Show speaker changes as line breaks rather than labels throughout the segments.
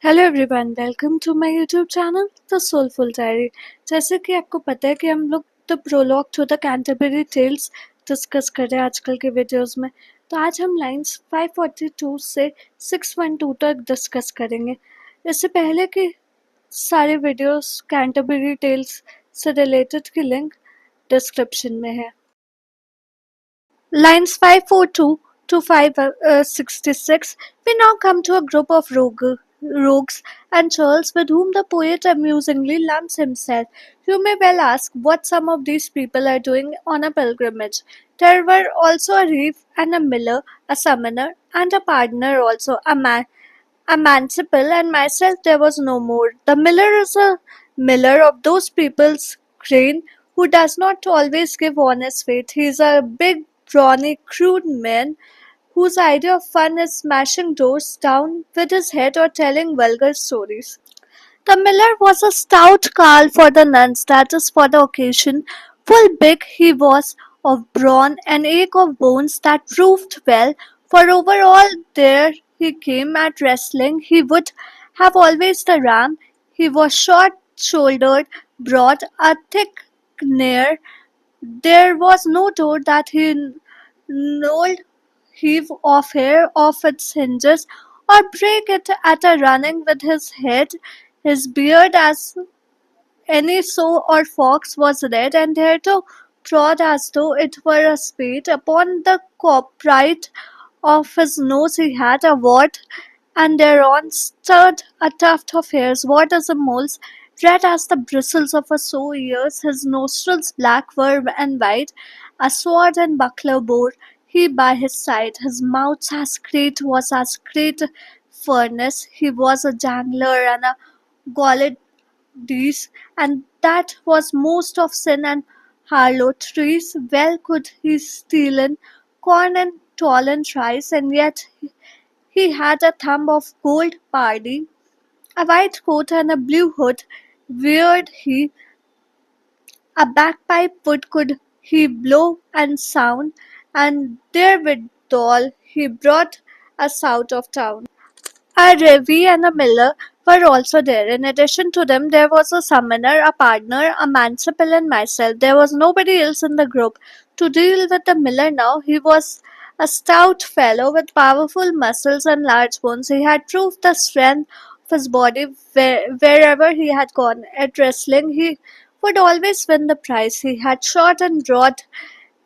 Hello everyone, welcome to my YouTube channel the Soulful Diary. जैसे कि आपको पता है कि हम लोग the prologue to the Canterbury Tales discuss कर रहे हैं आजकल के वीडियोस में। तो आज हम लाइंस 542 से 612 तक डिस्कस करेंगे। इससे पहले कि सारे वीडियोस कैंटरबरी टेल्स से रिलेटेड की लिंक डिस्क्रिप्शन में है। Lines 542 to 566, we now come to a group of rogues and churls with whom the poet amusingly lumps himself. You may well ask what some of these people are doing on a pilgrimage. There were also a reeve and a miller, a summoner, and a pardoner also, a manciple, and myself there was no more. The miller is a miller of those people's grain who does not always give honest faith. He is a big, brawny, crude man whose idea of fun is smashing doors down with his head or telling vulgar stories. The miller was a stout carl for the nuns, that is, for the occasion. Full big he was, of brawn and ache of bones that proved well, for over all there he came at wrestling, he would have always the ram. He was short-shouldered, broad, a thick near. There was no door that he knolled heave off hair off its hinges, or break it at a running with his head. His beard, as any sow or fox, was red, and thereto trod as though it were a spade. Upon the copyright of his nose he had a wart, and thereon stood a tuft of hairs, white as a mole's, red as the bristles of a sow ears. His nostrils black were and white, a sword and buckler bore he by his side. His mouth was as great furnace. He was a jangler and a galled deeds, and that was most of sin and harlotries. Well could he stealen corn and stolen rice, and yet he had a thumb of gold pardy, a white coat and a blue hood. Weared he a bagpipe would could he blow and sound, and therewithal he brought us out of town. A Reeve and a miller were also there. In addition to them, there was a summoner, a partner, a manciple, and myself. There was nobody else in the group. To deal with the miller now, he was a stout fellow with powerful muscles and large bones. He had proved the strength of his body wherever he had gone. At wrestling, he would always win the prize. He had short and broad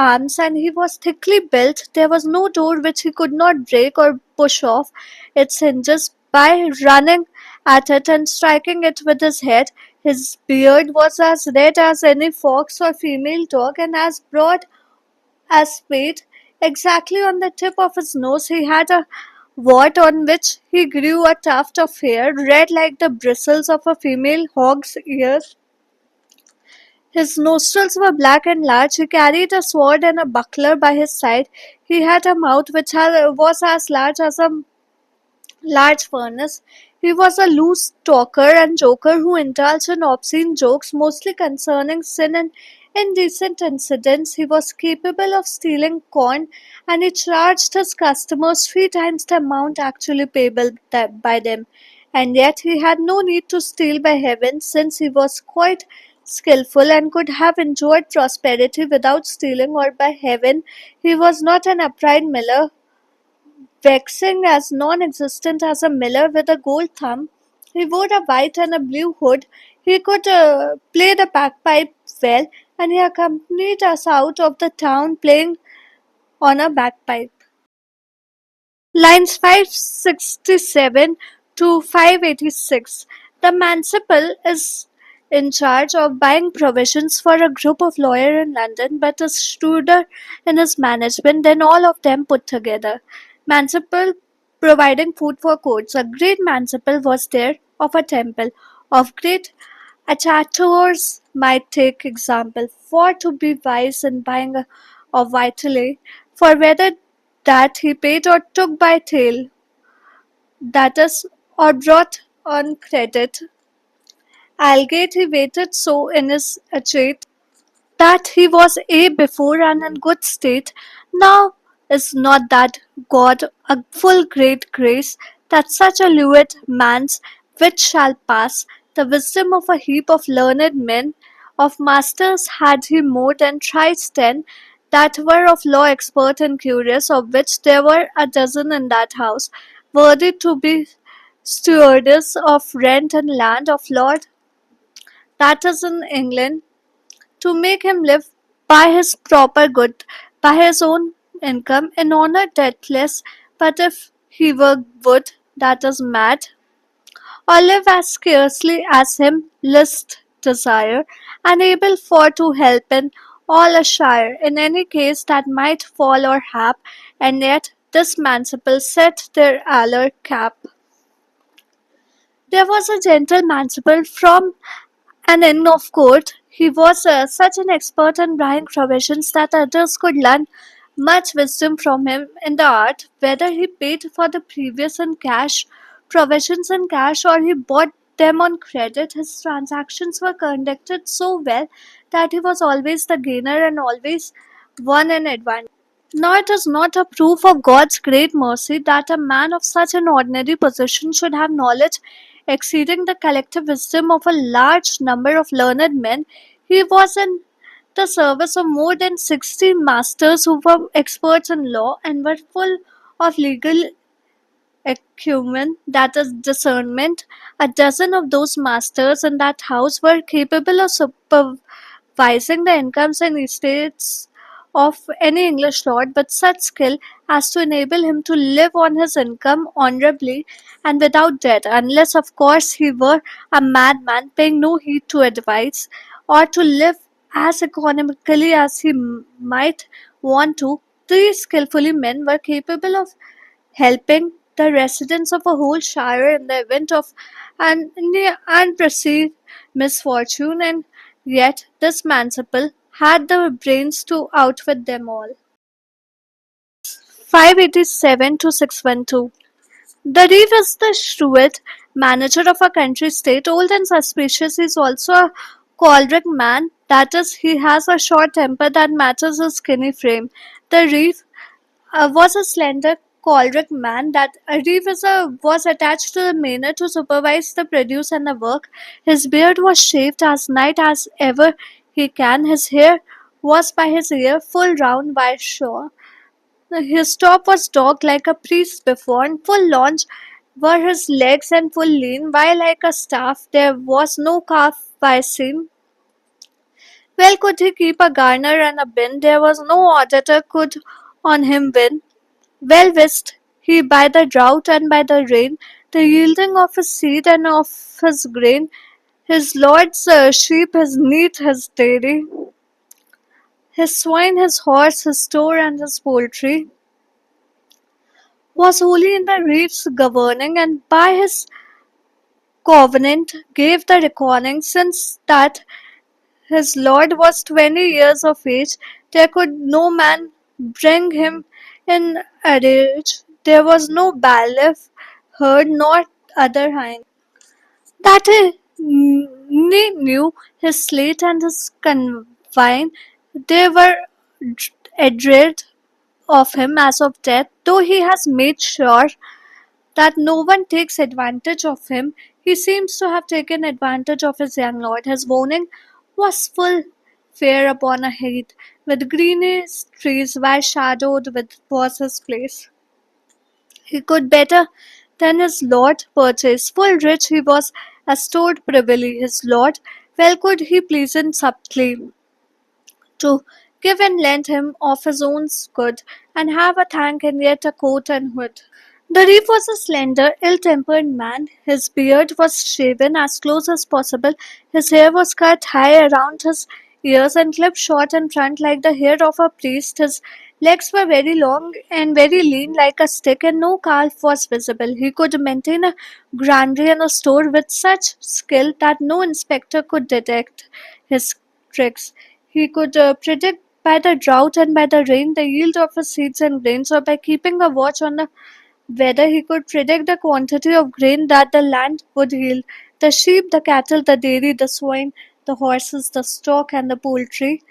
arms, and he was thickly built. There was no door which he could not break or push off its hinges by running at it and striking it with his head. His beard was as red as any fox or female dog, and as broad as spade. Exactly on the tip of his nose he had a wart on which he grew a tuft of hair, red like the bristles of a female hog's ears. His nostrils were black and large. He carried a sword and a buckler by his side. He had a mouth which was as large as a large furnace. He was a loose talker and joker who indulged in obscene jokes, mostly concerning sin and indecent incidents. He was capable of stealing corn, and he charged his customers 3 times the amount actually payable by them. And yet he had no need to steal by heaven, since he was quite skilful and could have enjoyed prosperity without stealing, or by heaven he was not an upright miller, vexing as non-existent as a miller with a gold thumb. He wore a white and a blue hood. He could play the bagpipe well, and he accompanied us out of the town playing on a bagpipe. Lines 567 to 586. The manciple is in charge of buying provisions for a group of lawyers in London, but is shrewder in his management than all of them put together. Manciple providing food for courts. A great manciple was there of a temple. Of great achateors might take example, for to be wise in buying of vitally, for whether that he paid or took by tale, that is, or brought on credit. Algate he waited so in his estate that he was a before and in good state. Now is not that God a full great grace, that such a lewd man's which shall pass, the wisdom of a heap of learned men, of masters had he more than thrice ten, that were of law expert and curious, of which there were a dozen in that house, worthy to be stewardess of rent and land of Lord that is in England, to make him live by his proper good, by his own income, in honour deathless, but if he were would, that is mad, or live as scarcely as him list desire, unable for to help in all a shire, in any case that might fall or hap, and yet this manciple set their aller cap. There was a gentle manciple from an inn of court. He was such an expert in buying provisions that others could learn much wisdom from him in the art, whether he paid for the previous in cash, provisions in cash, or he bought them on credit. His transactions were conducted so well that he was always the gainer and always won an advantage. Now it is not a proof of God's great mercy that a man of such an ordinary position should have knowledge exceeding the collective wisdom of a large number of learned men. He was in the service of more than 60 masters who were experts in law and were full of legal acumen, that is discernment. A dozen of those masters in that house were capable of supervising the incomes and estates of any English lord with such skill as to enable him to live on his income honourably and without debt, unless of course he were a madman paying no heed to advice, or to live as economically as he might want to. These skilfully men were capable of helping the residents of a whole shire in the event of an unperceived misfortune, and yet this Manciple had the brains to outwit them all. 587 to 612. The reeve is the shrewd manager of a country state, old and suspicious. He is also a choleric man, that is, he has a short temper that matches his skinny frame. The reeve was a slender, choleric man. That Reeve was attached to the manor to supervise the produce and the work. His beard was shaved as nice as ever he can. His hair was by his ear, full round, wide shore. His top was dogged like a priest's before, full launch were his legs and full lean, while like a staff there was no calf by seam. Well could he keep a garner and a bin, there was no auditor could on him win. Well wist he by the drought and by the rain, the yielding of his seed and of his grain, his lord's sheep, his neat, his dairy, his swine, his horse, his store, and his poultry, was wholly in the reef's governing, and by his covenant gave the reckoning, since that his lord was 20 years of age, there could no man bring him in arrears. There was no bailiff, herd, nor other hind that he knew his slate and his confine. They were adread of him as of death, though he has made sure that no one takes advantage of him. He seems to have taken advantage of his young lord. His warning was full fair upon a heath, with greenish trees well shadowed with was his place. He could better than his lord purchase. Full rich he was assured privily. His lord well could he pleasant subtly to give and lend him of his own good, and have a thank and yet a coat and hood. The reeve was a slender, ill-tempered man. His beard was shaven as close as possible. His hair was cut high around his ears and clipped short in front like the hair of a priest. His legs were very long and very lean like a stick, and no calf was visible. He could maintain a granary and a store with such skill that no inspector could detect his tricks. He could predict by the drought and by the rain the yield of his seeds and grains, or by keeping a watch on the weather he could predict the quantity of grain that the land would yield. The sheep, the cattle, the dairy, the swine, the horses, the stock, and the poultry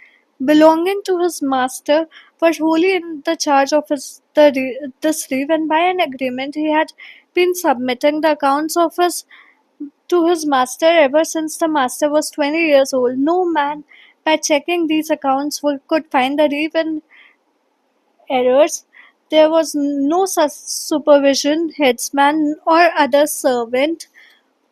belonging to his master were wholly in the charge of this reeve, and by an agreement he had been submitting the accounts of his to his master ever since the master was 20 years old. No man, by checking these accounts, could find the even errors. There was no such supervision, headsman, or other servant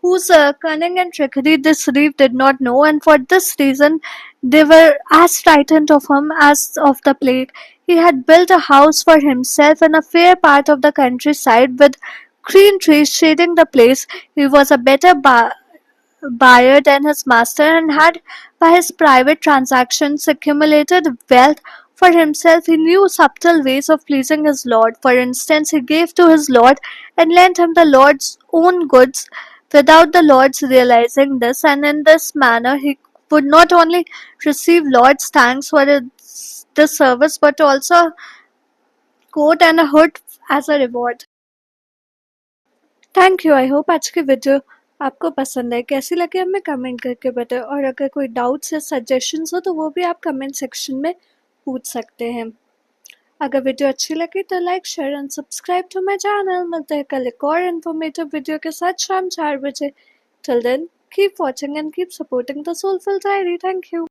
whose cunning and trickery this reeve did not know, and for this reason they were as frightened of him as of the plague. He had built a house for himself in a fair part of the countryside with green trees shading the place. He was a better buyer than his master and had, by his private transactions, accumulated wealth for himself. He knew subtle ways of pleasing his lord. For instance, he gave to his lord and lent him the lord's own goods without the lord's realizing this, and in this manner he would not only receive lord's thanks for this service but also a coat and a hood as a reward. Thank you. I hope आज की video आपको पसंद है। कैसी लगी हमें comment करके बताएं, और अगर कोई डाउट्स या सजेशंस हो तो वो भी आप कमेंट सेक्शन में पूछ सकते हैं। अगर वीडियो अच्छी लगी तो like share and subscribe to my channel. मिलते हैं कल एक और इन्फॉर्मेटिव वीडियो के साथ शाम 4 बजे। Till then keep watching and keep supporting the Soulful Diary. Thank you.